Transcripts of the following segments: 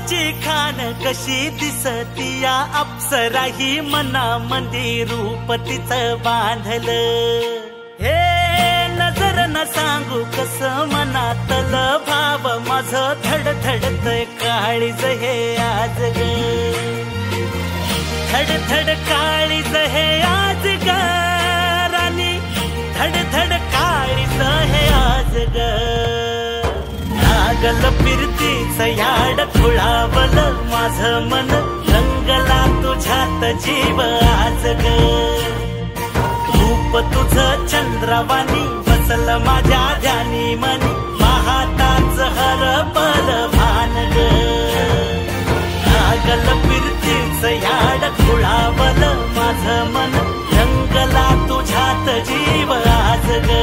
तुझी खान कशी दिसतीया अप्सरा ही मनामंदी रूप तिचं बांधलं हे नजर न सांगू कस मनातल भाव माझं धडधडतय काळीज हे आज ग धडधड काळीज हे आज ग राणी धडधड काळीज हे आज ग लागल फिरतीच याड खुळावलं माझं मन रंगला तुझ्यात जीव आज ग रूप तुझं चंद्रवाणी बसल माझ्या ध्यानी मनी पाहताच हरपल भान ग लागल फिरतीच याड खुळावलं माझं मन रंगला तुझ्यात जीव आज ग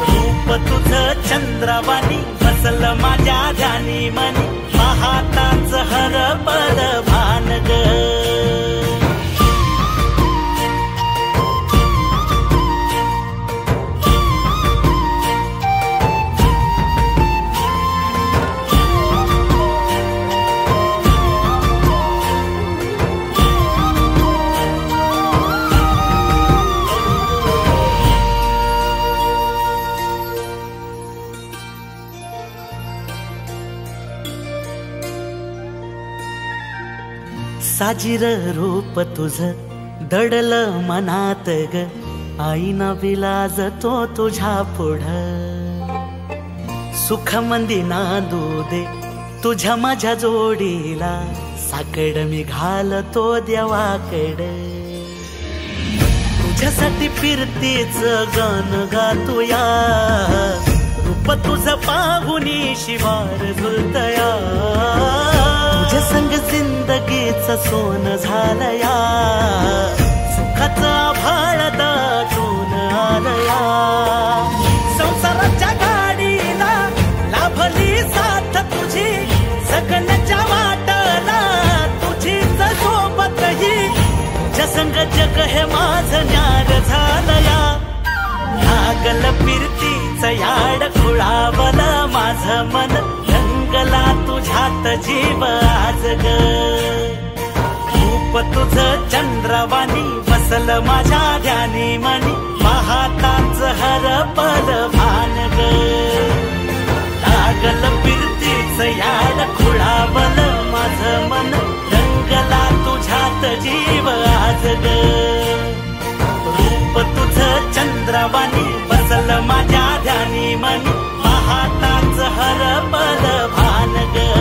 रूप तुझं चंद्रवाणी बसल माझ्या ध्यानी मनी पाहताच हरपल भान ग साजिर रूप तुझं दडलं मनात ग आईना विलाज तो तुझ्या पुढं सुख मंदी नांदू दे तुझ्या माझ्या जोडीला साकड मी घालतो देवाकड तुझ्यासाठी फिरतीच गान गातोया रूप तुझं पाहुनी शिवार झुलतया तुझ्या संग जिंदगीच सोन झालया सुखाचा आभाळ दाटून आलया संसाराच्या गाडीला लाभली साथ तुझी सगळ्याच्या वाटला तुझीच सोबतही तुझ्या संग जग हे माझं न्यार झालया लागल फिरतीच याड खुळावलं माझं मन रंगला तुझ्यात जीव आज ग रूप तुझं चंद्रवाणी बसल माझ्या ध्यानी मनी पाहताच हरपल भान ग लागल फिरतीच याड खुळावलं माझं मन रंगला तुझ्यात जीव आज ग रूप तुझं चंद्रवाणी बसल माझ्या ध्यानी मनी पाहताच हरपल भान ग